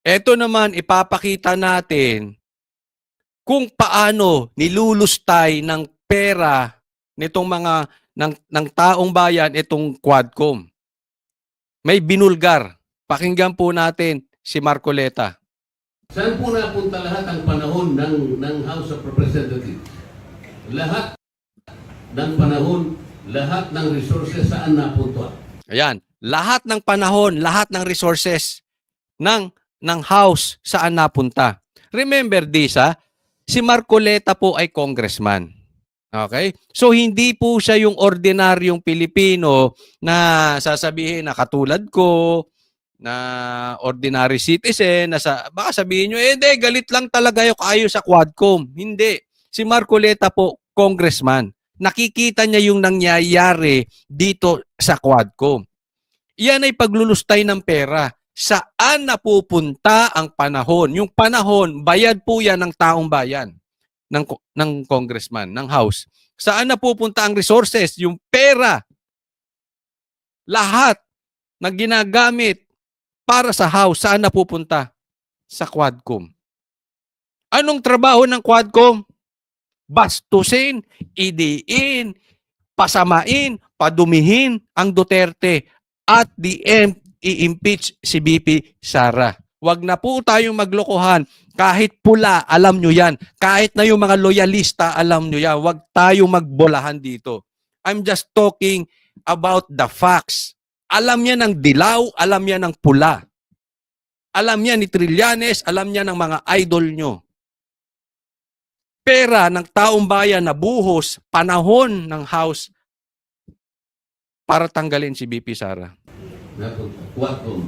Ito naman, ipapakita natin kung paano nilulustay ng pera nitong mga ng taong bayan itong Quadcom. May binulgar. Pakinggan po natin si Marcoleta. Saan po napunta lahat ang panahon ng House of Representatives? Lahat ng panahon, lahat ng resources saan napunta? Ayan, lahat ng panahon, lahat ng resources ng House saan napunta. Remember this, si Marcoleta po ay congressman. Okay? So hindi po siya yung ordinaryong Pilipino na sasabihin na katulad ko, na ordinary citizen, na baka sabihin nyo, hindi, galit lang talaga kayo sa Quadcom. Hindi. Si Marcoleta po, congressman. Nakikita niya yung nangyayari dito sa Quadcom. Yan ay paglulustay ng pera. Saan napupunta ang panahon? Yung panahon, bayad po yan ng taong bayan, ng congressman, ng House. Saan napupunta ang resources? Yung pera. Lahat na ginagamit para sa House, saan napupunta? Sa Quadcom. Anong trabaho ng Quadcom? Bastusin, idiin, pasamain, padumihin ang Duterte at the end, i-impeach si BP Sara. Wag na po tayong maglokohan. Kahit pula, alam nyo yan. Kahit na yung mga loyalista, alam nyo yan. Wag tayong magbolahan dito. I'm just talking about the facts. Alam niya ng dilaw, alam niya ng pula. Alam niya ni Trillanes, alam niya ng mga idol nyo. Pera ng taong bayan na buhos, panahon ng House para tanggalin si BP Sara. Quadcom.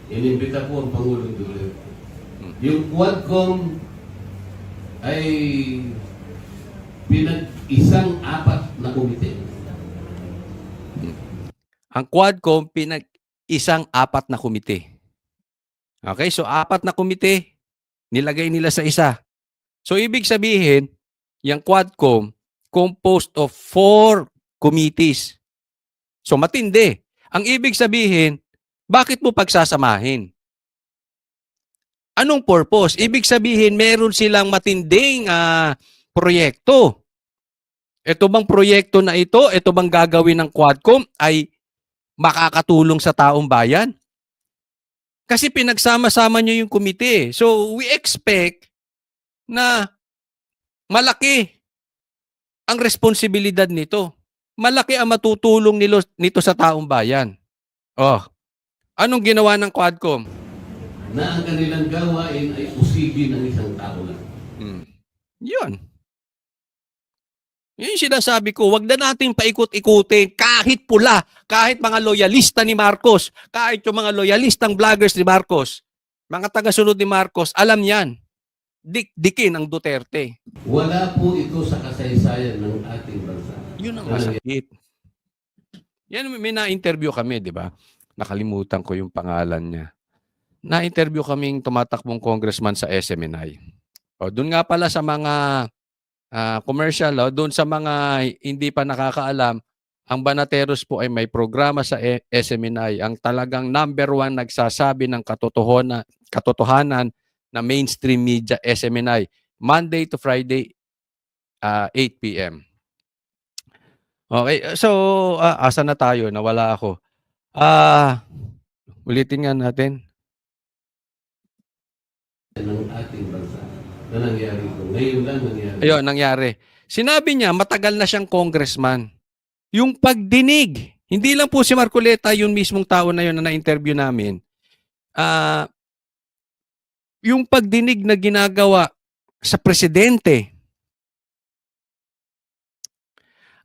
Inimbita po ang Pangulong Duterte. Yung Quadcom ay pinag-isang apat na komite. Ang Quadcom pinag-isang apat na komite. Okay, so apat na komite, nilagay nila sa isa. So ibig sabihin, yung Quadcom composed of 4 committees. So matindi. Ang ibig sabihin, bakit mo pagsasamahin? Anong purpose? Ibig sabihin, meron silang matinding proyekto. Ito bang proyekto na ito bang gagawin ng Quadcom ay makakatulong sa taong bayan? Kasi pinagsama-sama nyo yung komite. So we expect na malaki ang responsibilidad nito. Malaki ang matutulong nito sa taong bayan. Oh, anong ginawa ng Quadcom? Na ang kanilang gawain ay usigin ng isang tao lang. Yun. Yun yung sinasabi ko, wag na natin paikot-ikutin kahit pula, kahit mga loyalista ni Marcos, kahit yung mga loyalistang vloggers ni Marcos, mga taga-sunod ni Marcos, alam yan. Dikdikin ang Duterte. Wala po ito sa kasaysayan ng ating bansa. Yun ang masakit. Yan, may na-interview kami, di ba? Nakalimutan ko yung pangalan niya. Na-interview kaming tumatakbong congressman sa SMNI. O, doon nga pala sa mga commercial, doon sa mga hindi pa nakakaalam, ang Banateros po ay may programa sa SMNI. Ang talagang number 1 nagsasabi ng katotohanan na mainstream media SMNI. Monday to Friday, 8 p.m. Okay, so asa na tayo? Nawala ako. Ulitin nga natin. Ng ating bansa na nangyari ito. Ngayon lang nangyari. Ayun, nangyari. Sinabi niya, matagal na siyang congressman. Yung pagdinig, hindi lang po si Marcoleta, yung mismong tao na yun na na-interview namin, yung pagdinig na ginagawa sa presidente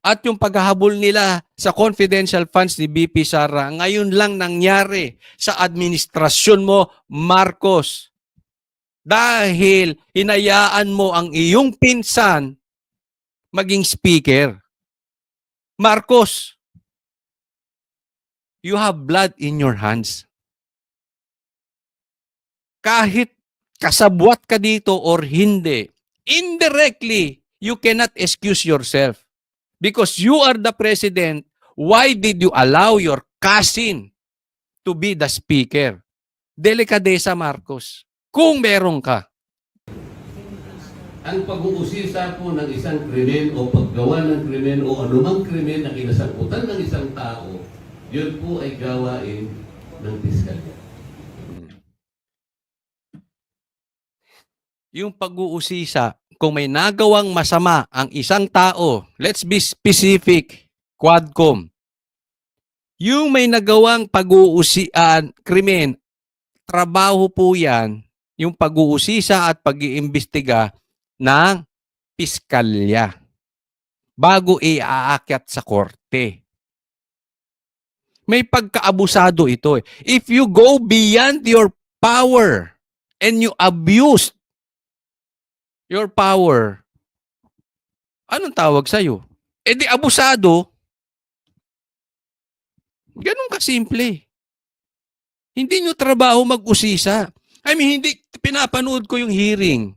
at yung paghahabol nila sa confidential funds ni BP Sara, ngayon lang nangyari sa administrasyon mo, Marcos. Dahil hinayaan mo ang iyong pinsan maging speaker. Marcos, you have blood in your hands. Kahit kasabwat ka dito or hindi, indirectly, you cannot excuse yourself. Because you are the president, why did you allow your cousin to be the speaker? delikadesa, Marcos. Kung meron ka. Ang pag-uusisa po ng isang krimen o paggawa ng krimen o anumang krimen na kinasangkutan ng isang tao, yun po ay gawain ng piskalya. Yung pag-uusisa, kung may nagawang masama ang isang tao, let's be specific, Quadcom. Yung may nagawang krimen, trabaho po yan, yung pag-uusisa at pag-iimbestiga ng piskalya bago iaakyat sa korte. May pagkaabusado ito eh. If you go beyond your power and you abuse your power, anong tawag sa'yo? Eh di abusado. Ganun kasimple. Hindi nyo trabaho mag-usisa. I mean, hindi, pinapanood ko yung hearing.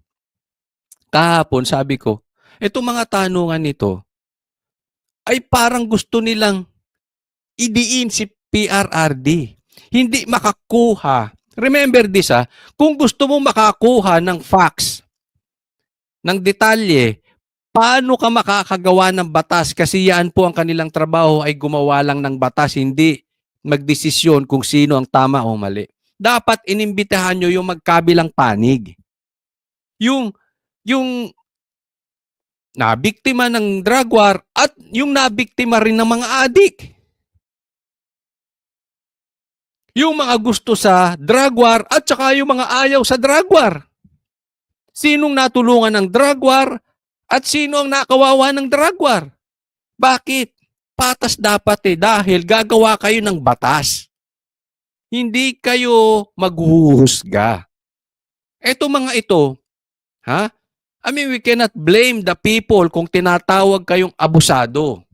Kahapon, sabi ko, itong mga tanungan nito, ay parang gusto nilang idiin si PRRD. Hindi makakuha. Remember this kung gusto mo makakuha ng facts, ng detalye, paano ka makakagawa ng batas? Kasi yan po ang kanilang trabaho ay gumawa lang ng batas, hindi magdesisyon kung sino ang tama o mali. Dapat inimbitahan nyo yung magkabilang panig. Yung nabiktima ng drug war at yung nabiktima rin ng mga adik. Yung mga gusto sa drug war at saka yung mga ayaw sa drug war. Sinong natulungan ng drug war at sino ang nakawawa ng drug war? Bakit? Patas dapat dahil gagawa kayo ng batas. Hindi kayo maghuhusga. Eto mga ito, I mean, we cannot blame the people kung tinatawag kayong abusado.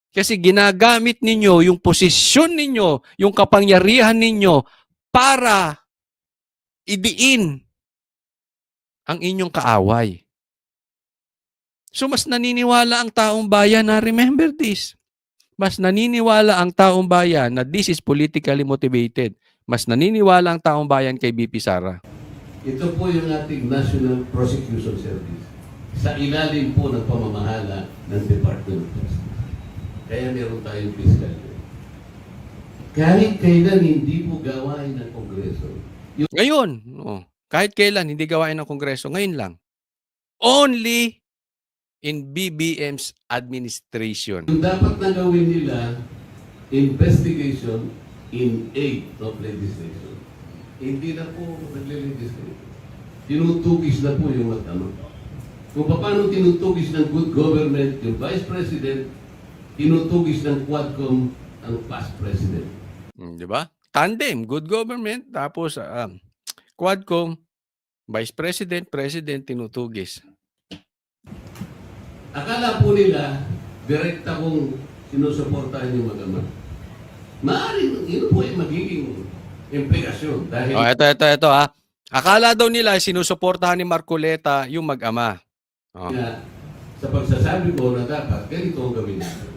Kasi ginagamit ninyo yung posisyon ninyo, yung kapangyarihan ninyo para idiin ang inyong kaaway. So mas naniniwala ang taong bayan na remember this. Mas naniniwala ang taong bayan na this is politically motivated. Mas naniniwala ang taong bayan kay BP Sara. Ito po yung ating National Prosecution Service sa ilalim po ng pamamahala ng Department of Justice. Kaya meron tayong piskalya. Kahit kailan hindi po gawain ng Kongreso. Ngayon, kahit kailan hindi gawain ng Kongreso, ngayon lang. Only in BBM's administration. Yung dapat na gawin nila, investigation in aid of legislation. Hindi na po nagle-legislate. Tinutugis na po yung matama. Kung paano tinutugis ng good government yung Vice President, tinutugis ng Quadcom ang past President. Di ba? Tandem, good government, tapos Quadcom, Vice President, President, tinutugis. Akala po nila, direkta kong sinusuportahan yung mag-ama. Maaaring, yun po ay magiging implikasyon. Dahil ito. Akala daw nila sinusuportahan ni Marcoleta yung mag-ama. sa pagsasabi ko na dapat ganito ang gawin natin.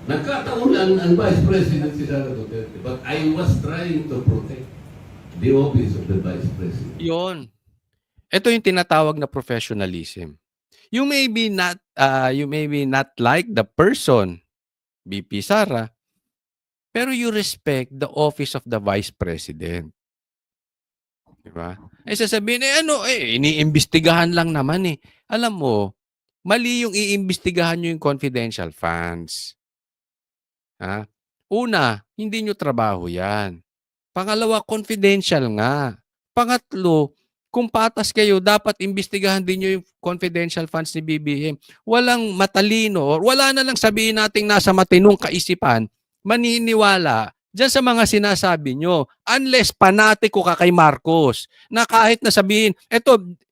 Nagkataon lang ang Vice President si Sara Duterte, but I was trying to protect the office of the Vice President. Yun. Ito yung tinatawag na professionalism. You may be not like the person, BP Sara, pero you respect the office of the Vice President. Diba? Sasabihin, iniimbestigahan lang naman eh. Alam mo, mali yung iimbestigahan nyo yung confidential funds. Una, hindi nyo trabaho yan. Pangalawa, confidential nga. Pangatlo, kung patas kayo, dapat imbestigahan din nyo yung confidential funds ni BBM. Walang matalino, wala na lang sabihin nating nasa matinong kaisipan, maniniwala dyan sa mga sinasabi nyo. Unless panatiko ka kay Marcos, na kahit na sabihin,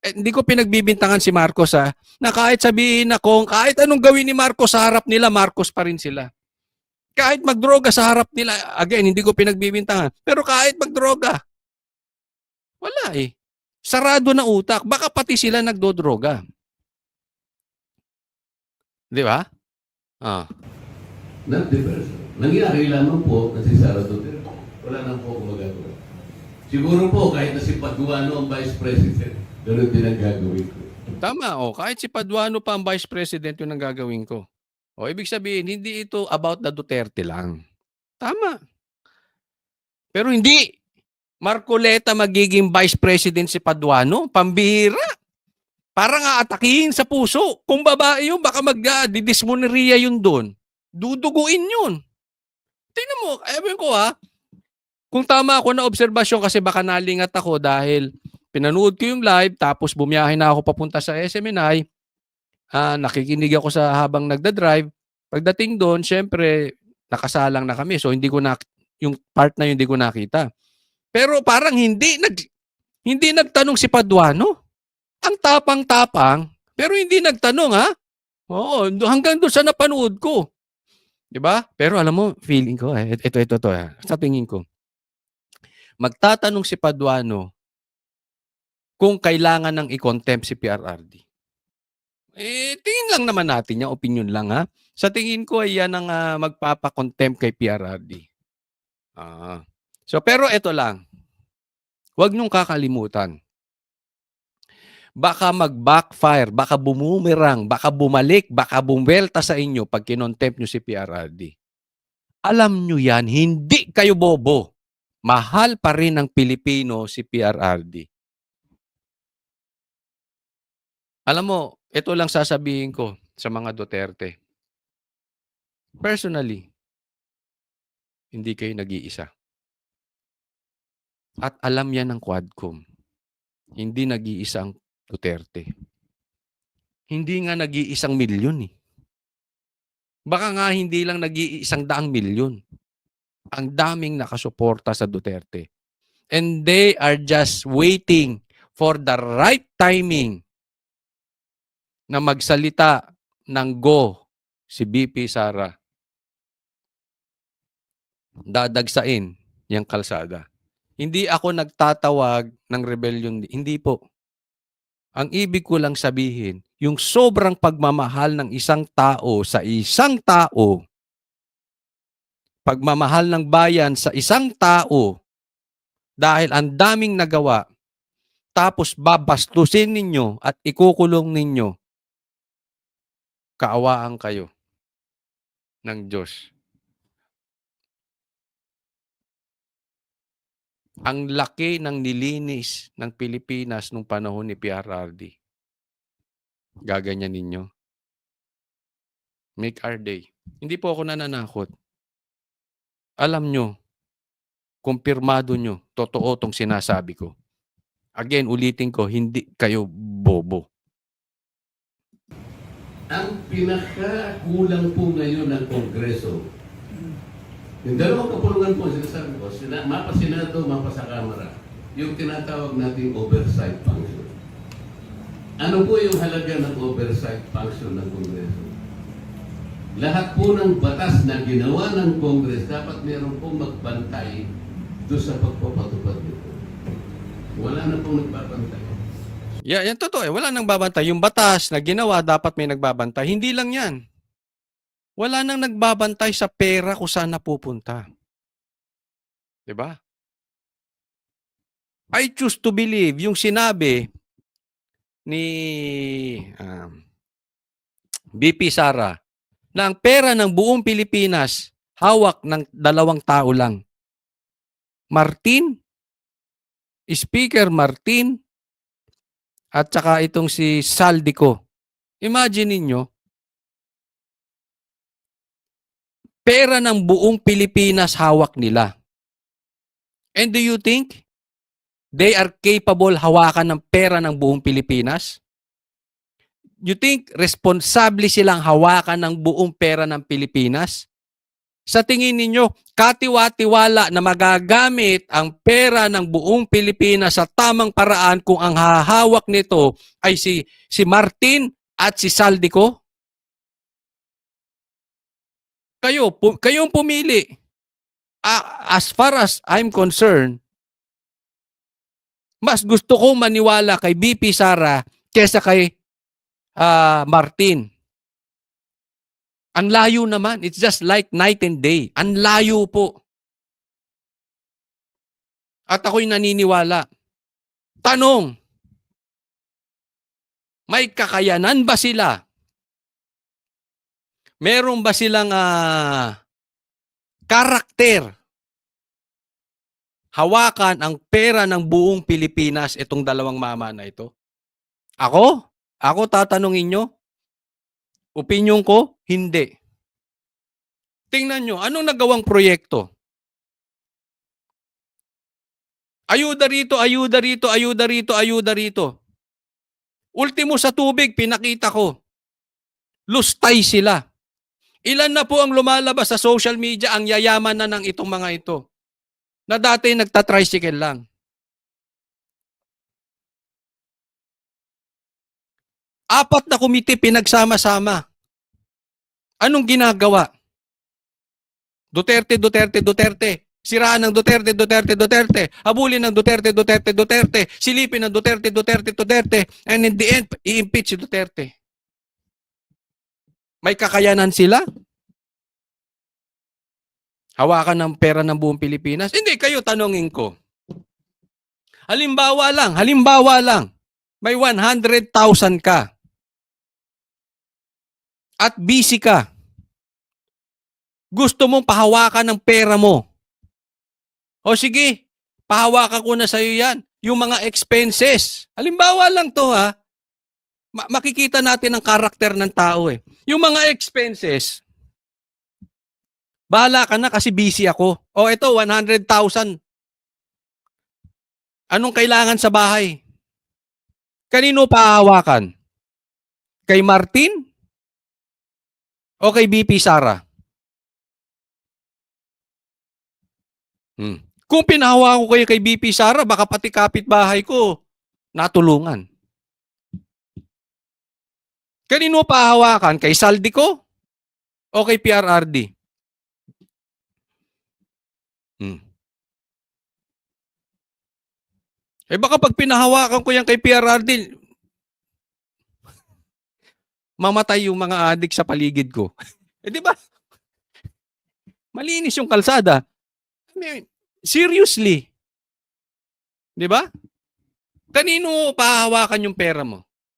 hindi ko pinagbibintangan si Marcos na kahit sabihin na kahit anong gawin ni Marcos sa harap nila, Marcos pa rin sila. Kahit magdroga sa harap nila, again, hindi ko pinagbibintangan, pero kahit magdroga, wala eh. Sarado na utak. Baka pati sila nagdodroga. Di ba? Not the person. Nangyari lamang po na si Sara Duterte. Wala nang po ako magagawa. Siguro po, kahit na si Paduano ang Vice President, ganun din ang gagawin ko. Tama, kahit si Paduano pa ang Vice President yun ang gagawin ko. Ibig sabihin, hindi ito about the Duterte lang. Tama. Pero hindi. Marcoleta magiging Vice President si Paduano, pambihira. Para nga atakihin sa puso. Kung babae yun, baka magdidismoneria yun doon. Duduguin yun. Tingnan mo, ewan ko kung tama ako na obserbasyon kasi baka nalingat ako dahil pinanood ko yung live tapos bumiyahe na ako papunta sa SMNI. Nakikinig ako sa habang nagda-drive. Pagdating doon, syempre, nakasalang na kami. So, yung part na yun hindi ko nakita. Pero parang hindi nagtanong si Paduano. Ang tapang-tapang, pero hindi nagtanong Oo, hanggang doon sa napanood ko. 'Di ba? Pero alam mo, feeling ko ito sa tingin ko. Magtatanong si Paduano kung kailangan ng i-contempt si PRRD. Tingin lang naman natin yung opinion lang Sa tingin ko ay yan ang magpapa-contempt kay PRRD. So pero ito lang. Huwag niyong kakalimutan. Baka mag-backfire, baka bumumerang, baka bumalik, baka bumwelta sa inyo pag kinontempt nyo si PRRD. Alam nyo yan, hindi kayo bobo. Mahal pa rin ng Pilipino si PRRD. Alam mo, ito lang sasabihin ko sa mga Duterte. Personally, hindi kayo nag-iisa. At alam yan ng Quadcom. Hindi nag-iisa ang Duterte. Hindi nga nag-iisang milyon Baka nga hindi lang nag-iisang daang milyon. Ang daming nakasuporta sa Duterte. And they are just waiting for the right timing na magsalita ng go si BP Sara. Dadagsain yung kalsada. Hindi ako nagtatawag ng rebellion. Hindi po. Ang ibig ko lang sabihin, yung sobrang pagmamahal ng isang tao sa isang tao, pagmamahal ng bayan sa isang tao, dahil ang daming nagawa, tapos babastusin ninyo at ikukulong ninyo, kaawaan kayo ng Diyos. Ang laki ng nilinis ng Pilipinas nung panahon ni PRRD. Gaganyan ninyo. Make our day. Hindi po ako nananakot. Alam nyo, kumpirmado nyo, totoo tong sinasabi ko. Again, ulitin ko, hindi kayo bobo. Ang pinakakulang po ngayon ng Kongreso, yung dalawang kapulungan po, sinasabi ko, mapa Senado, mapa sa Kamara, yung tinatawag nating oversight function. Ano po yung halaga ng oversight function ng Kongreso? Lahat po ng batas na ginawa ng Congress, dapat meron pong magbantay doon sa pagpapatupad nito. Wala na pong nagbabantay. Yan totoo Wala nang babantay. Yung batas na ginawa, dapat may nagbabantay. Hindi lang yan. Wala nang nagbabantay sa pera kung saan napupunta. Diba? I choose to believe yung sinabi ni BP Sara na ang pera ng buong Pilipinas hawak ng dalawang tao lang. Speaker Martin, at saka itong si Saldico. Imagine ninyo, pera ng buong Pilipinas hawak nila. And do you think they are capable hawakan ng pera ng buong Pilipinas? You think responsable silang hawakan ng buong pera ng Pilipinas? Sa tingin ninyo, katiwa-tiwala na magagamit ang pera ng buong Pilipinas sa tamang paraan kung ang hahawak nito ay si Martin at si Saldico? Kayong pumili. As far as I'm concerned, mas gusto ko maniwala kay BP Sara kesa kay Martin. Ang layo naman. It's just like night and day. Ang layo po. At ako'y naniniwala. Tanong, may kakayanan ba sila? Meron ba silang karakter? Hawakan ang pera ng buong Pilipinas itong dalawang mama na ito? Ako? Ako tatanungin nyo? Opinyon ko? Hindi. Tingnan nyo, anong nagawang proyekto? Ayuda rito, ayuda rito, ayuda rito, ayuda rito. Ultimo sa tubig, pinakita ko. Lustay sila. Ilan na po ang lumalabas sa social media ang yayaman na ng itong mga ito? Na dati nagtatricycle lang. Apat na komite pinagsama-sama. Anong ginagawa? Duterte, Duterte, Duterte. Siraan ng Duterte, Duterte, Duterte. Habulin ng Duterte, Duterte, Duterte. Silipin ng Duterte, Duterte, Duterte. And in the end, i-impeach si Duterte. May kakayanan sila? Hawakan ng pera ng buong Pilipinas? Hindi, kayo tanongin ko. Halimbawa lang, may 100,000 ka. At busy ka. Gusto mong pahawakan ng pera mo. O sige, pahawakan ko na sa'yo yan. Yung mga expenses. Halimbawa lang to ha. Makikita natin ang karakter ng tao eh. Yung mga expenses, bahala ka na kasi busy ako. O ito, 100,000. Anong kailangan sa bahay? Kanino pahawakan? Kay Martin? O kay BP Sara? Kung pinahawa ko kayo kay BP Sara, baka pati kapitbahay ko natulungan. Kanino pahawakan? Kay Saldico? O kay PRRD? Eh baka pag pinahawakan ko yan kay PRRD, mamatay yung mga adik sa paligid ko. Eh di ba? Malinis yung kalsada. I mean, seriously. Di ba? Kanino pahawakan yung pera mo?